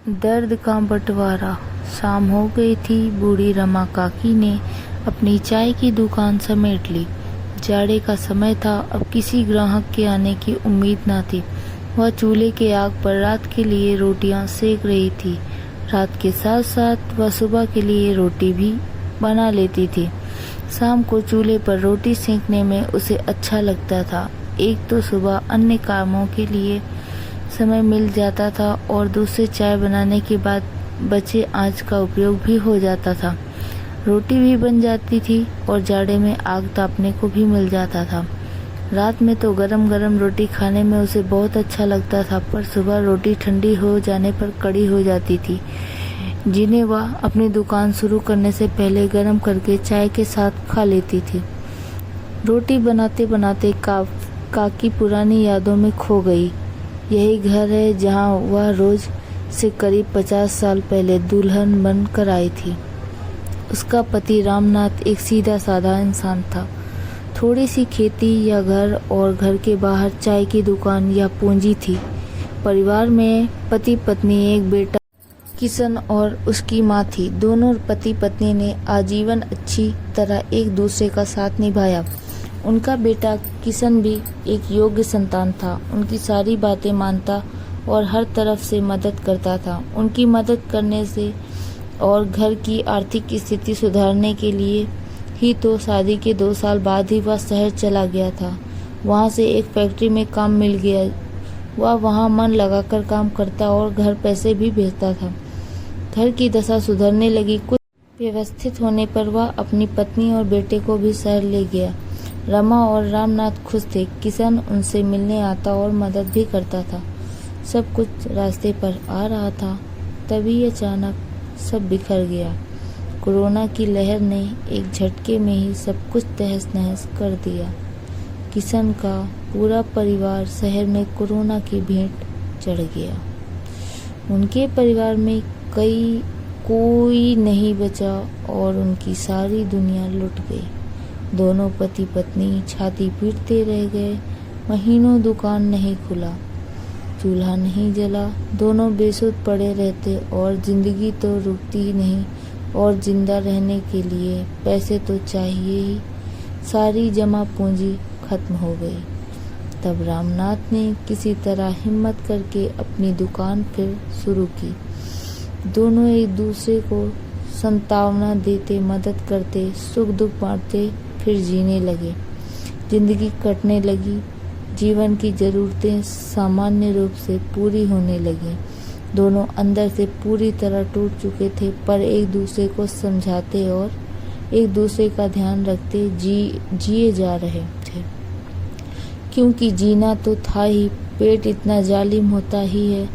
दर्द का बंटवारा। शाम हो गई थी। बूढ़ी रमा काकी ने अपनी चाय की दुकान समेट ली। जाड़े का समय था, अब किसी ग्राहक के आने की उम्मीद न थी। वह चूल्हे के आग पर रात के लिए रोटियां सेक रही थी। रात के साथ साथ वह सुबह के लिए रोटी भी बना लेती थी। शाम को चूल्हे पर रोटी सेकने में उसे अच्छा लगता था। एक तो सुबह अन्य कामों के लिए समय मिल जाता था और दूसरे चाय बनाने के बाद बचे आंच का उपयोग भी हो जाता था। रोटी भी बन जाती थी और जाड़े में आग तापने को भी मिल जाता था। रात में तो गरम गरम रोटी खाने में उसे बहुत अच्छा लगता था, पर सुबह रोटी ठंडी हो जाने पर कड़ी हो जाती थी, जिन्हें वह अपनी दुकान शुरू करने से पहले गरम करके चाय के साथ खा लेती थी। रोटी बनाते बनाते काकी पुरानी यादों में खो गई। यही घर है जहां वह रोज से करीब 50 साल पहले दुल्हन बन कर आई थी। उसका पति रामनाथ एक सीधा साधा इंसान था। थोड़ी सी खेती या घर और घर के बाहर चाय की दुकान या पूंजी थी। परिवार में पति पत्नी, एक बेटा किशन और उसकी माँ थी। दोनों पति पत्नी ने आजीवन अच्छी तरह एक दूसरे का साथ निभाया। उनका बेटा किशन भी एक योग्य संतान था। उनकी सारी बातें मानता और हर तरफ से मदद करता था। उनकी मदद करने से और घर की आर्थिक स्थिति सुधारने के लिए ही तो शादी के 2 साल बाद ही वह शहर चला गया था। वहाँ से एक फैक्ट्री में काम मिल गया। वह वहाँ मन लगाकर काम करता और घर पैसे भी भेजता था। घर की दशा सुधरने लगी। कुछ व्यवस्थित होने पर वह अपनी पत्नी और बेटे को भी शहर ले गया। रमा और रामनाथ खुश थे। किशन उनसे मिलने आता और मदद भी करता था। सब कुछ रास्ते पर आ रहा था, तभी अचानक सब बिखर गया। कोरोना की लहर ने एक झटके में ही सब कुछ तहस नहस कर दिया। किशन का पूरा परिवार शहर में कोरोना की भेंट चढ़ गया। उनके परिवार में कोई नहीं बचा और उनकी सारी दुनिया लुट गई। दोनों पति पत्नी छाती पीटते रह गए। महीनों दुकान नहीं खुला, चूल्हा नहीं जला। दोनों बेसुध पड़े रहते और जिंदगी तो रुकती ही नहीं और जिंदा रहने के लिए पैसे तो चाहिए ही। सारी जमा पूंजी खत्म हो गई। तब रामनाथ ने किसी तरह हिम्मत करके अपनी दुकान फिर शुरू की। दोनों एक दूसरे को सांत्वना देते, मदद करते, सुख दुख बांटते, फिर जीने लगे। जिंदगी कटने लगी। जीवन की जरूरतें सामान्य रूप से पूरी होने लगी। दोनों अंदर से पूरी तरह टूट चुके थे, पर एक दूसरे को समझाते और एक दूसरे का ध्यान रखते जिए जा रहे थे। क्योंकि जीना तो था ही, पेट इतना जालिम होता ही है।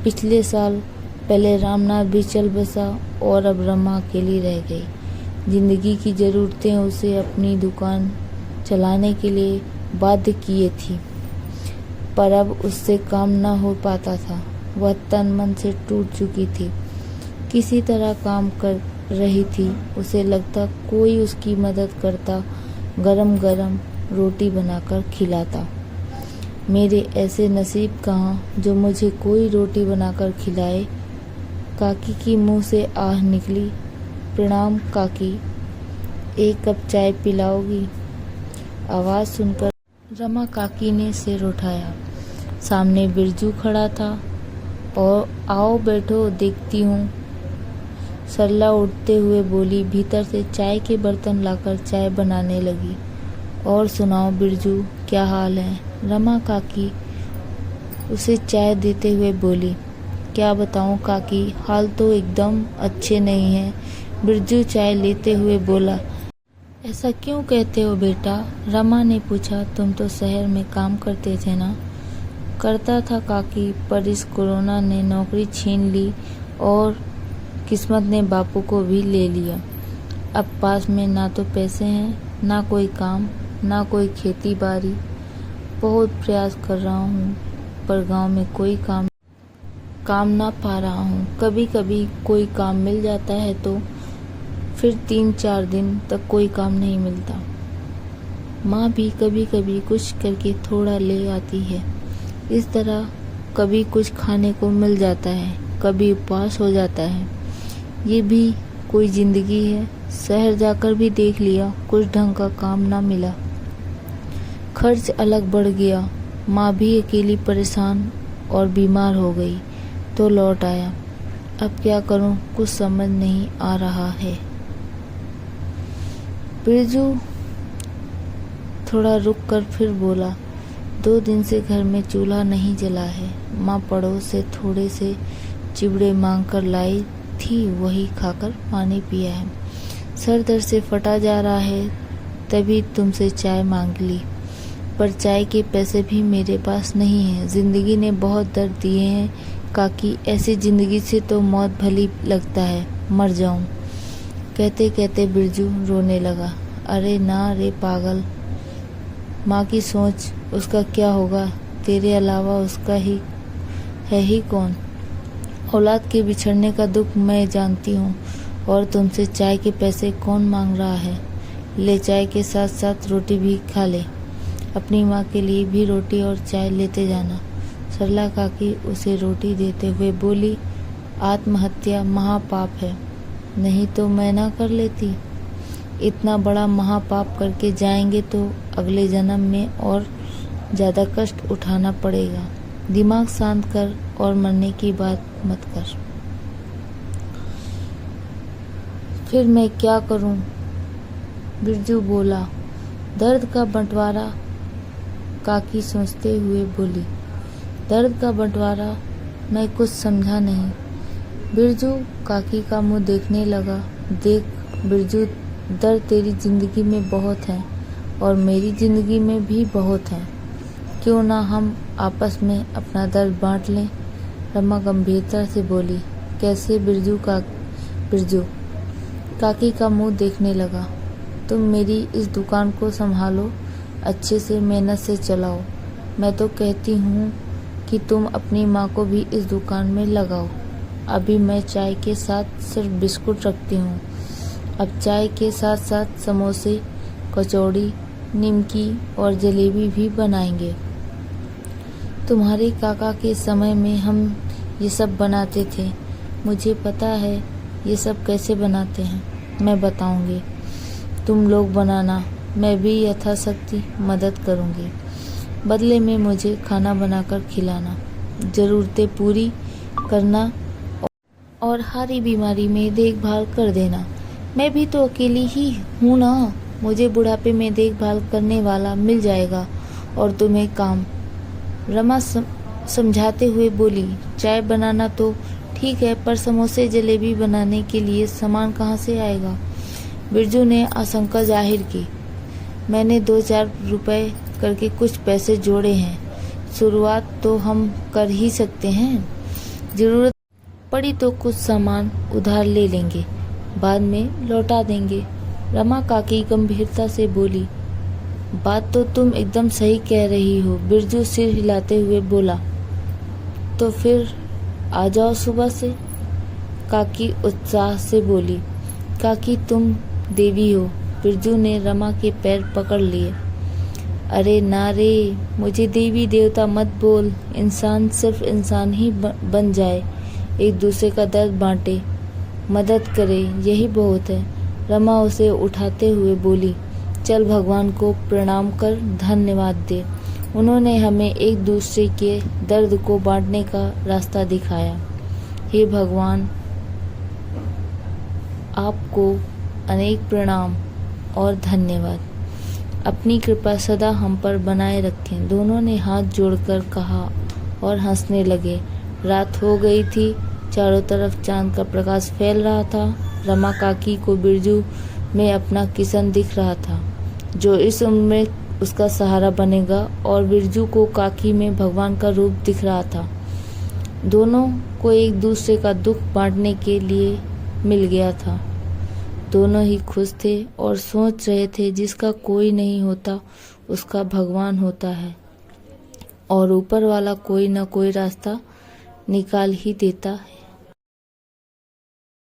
पिछले साल पहले रामनाथ भी चल बसा और अब रमा अकेली रह गई। जिंदगी की जरूरतें उसे अपनी दुकान चलाने के लिए बाध्य किए थी, पर अब उससे काम न हो पाता था। वह तन मन से टूट चुकी थी। किसी तरह काम कर रही थी। उसे लगता कोई उसकी मदद करता, गरम गरम रोटी बनाकर खिलाता। मेरे ऐसे नसीब कहाँ जो मुझे कोई रोटी बनाकर खिलाए। काकी की मुंह से आह निकली। प्रणाम काकी, एक कप चाय पिलाओगी? आवाज़ सुनकर रमा काकी ने सिर उठाया। सामने बिरजू खड़ा था और आओ बैठो, देखती हूँ। सरला उठते हुए बोली। भीतर से चाय के बर्तन लाकर चाय बनाने लगी। और सुनाओ बिरजू, क्या हाल है? रमा काकी उसे चाय देते हुए बोली। क्या बताऊं काकी, हाल तो एकदम अच्छे नहीं है। बिरजू चाय लेते हुए बोला। ऐसा क्यों कहते हो बेटा? रमा ने पूछा। तुम तो शहर में काम करते थे ना? करता था काकी, पर इस कोरोना ने नौकरी छीन ली और किस्मत ने बापू को भी ले लिया। अब पास में ना तो पैसे हैं, ना कोई काम, ना कोई खेती बाड़ी। बहुत प्रयास कर रहा हूँ, पर गांव में कोई काम ना पा रहा हूँ। कभी कभी कोई काम मिल जाता है तो फिर 3-4 दिन तक कोई काम नहीं मिलता। माँ भी कभी कभी कुछ करके थोड़ा ले आती है। इस तरह कभी कुछ खाने को मिल जाता है। कभी उपवास हो जाता है। ये भी कोई जिंदगी है। शहर जाकर भी देख लिया, कुछ ढंग का काम ना मिला। खर्च अलग बढ़ गया। माँ भी अकेली परेशान और बीमार हो गई तो लौट आया। अब क्या करूं, कुछ समझ नहीं आ रहा है। बिरजू थोड़ा रुक कर फिर बोला, 2 दिन से घर में चूल्हा नहीं जला है। माँ पड़ोस से थोड़े से चिवड़े मांग कर लाई थी, वही खाकर पानी पिया है। सर दर्द से फटा जा रहा है, तभी तुमसे चाय मांग ली, पर चाय के पैसे भी मेरे पास नहीं हैं। जिंदगी ने बहुत दर्द दिए हैं काकी, ऐसी जिंदगी से तो मौत भली लगता है, मर जाऊं। कहते कहते बिरजू रोने लगा। अरे ना रे पागल, माँ की सोच, उसका क्या होगा, तेरे अलावा उसका ही है ही कौन। औलाद के बिछड़ने का दुख मैं जानती हूँ, और तुमसे चाय के पैसे कौन मांग रहा है। ले, चाय के साथ साथ रोटी भी खा ले। अपनी माँ के लिए भी रोटी और चाय लेते जाना। सरला काकी उसे रोटी देते हुए बोली, आत्महत्या महापाप है, नहीं तो मैं ना कर लेती। इतना बड़ा महापाप करके जाएंगे तो अगले जन्म में और ज़्यादा कष्ट उठाना पड़ेगा। दिमाग शांत कर और मरने की बात मत कर। फिर मैं क्या करूं? बिरजू बोला। दर्द का बंटवारा, काकी सोचते हुए बोली। दर्द का बंटवारा? मैं कुछ समझा नहीं। बिरजू काकी का मुंह देखने लगा। देख बिरजू, दर्द तेरी जिंदगी में बहुत है और मेरी जिंदगी में भी बहुत है। क्यों ना हम आपस में अपना दर्द बांट लें। रमा गंभीरता से बोली। कैसे? बिरजू काकी का मुंह देखने लगा। तुम मेरी इस दुकान को संभालो, अच्छे से मेहनत से चलाओ। मैं तो कहती हूँ कि तुम अपनी माँ को भी इस दुकान में लगाओ। अभी मैं चाय के साथ सिर्फ बिस्कुट रखती हूँ, अब चाय के साथ साथ समोसे, कचौड़ी, निमकी और जलेबी भी बनाएंगे। तुम्हारे काका के समय में हम ये सब बनाते थे। मुझे पता है ये सब कैसे बनाते हैं, मैं बताऊंगी। तुम लोग बनाना, मैं भी यथाशक्ति मदद करूंगी। बदले में मुझे खाना बनाकर खिलाना, ज़रूरतें पूरी करना और हरी बीमारी में देखभाल कर देना। मैं भी तो अकेली ही हूँ ना, मुझे बुढ़ापे में देखभाल करने वाला मिल जाएगा और तुम्हें काम। रमा समझाते हुए बोली। चाय बनाना तो ठीक है, पर समोसे जलेबी बनाने के लिए सामान कहाँ से आएगा? बिरजू ने आशंका जाहिर की। मैंने 2-4 रुपए करके कुछ पैसे जोड़े हैं, शुरुआत तो हम कर ही सकते हैं। जरूरत पड़ी तो कुछ सामान उधार ले लेंगे, बाद में लौटा देंगे। रमा काकी गंभीरता से बोली। बात तो तुम एकदम सही कह रही हो, बिरजू सिर हिलाते हुए बोला। तो फिर आ जाओ सुबह से, काकी उत्साह से बोली। काकी तुम देवी हो। बिरजू ने रमा के पैर पकड़ लिए। अरे ना रे, मुझे देवी देवता मत बोल। इंसान सिर्फ इंसान ही बन जाए, एक दूसरे का दर्द बांटे, मदद करे, यही बहुत है। रमा उसे उठाते हुए बोली। चल भगवान को प्रणाम कर धन्यवाद दे, उन्होंने हमें एक दूसरे के दर्द को बांटने का रास्ता दिखाया। हे भगवान, आपको अनेक प्रणाम और धन्यवाद। अपनी कृपा सदा हम पर बनाए रखें। दोनों ने हाथ जोड़कर कहा और हंसने लगे। रात हो गई थी, चारों तरफ चांद का प्रकाश फैल रहा था। रमा काकी को बिरजू में अपना किशन दिख रहा था, जो इस उम्र में उसका सहारा बनेगा, और बिरजू को काकी में भगवान का रूप दिख रहा था। दोनों को एक दूसरे का दुख बांटने के लिए मिल गया था। दोनों ही खुश थे और सोच रहे थे, जिसका कोई नहीं होता उसका भगवान होता है, और ऊपर वाला कोई न कोई रास्ता निकाल ही देता है।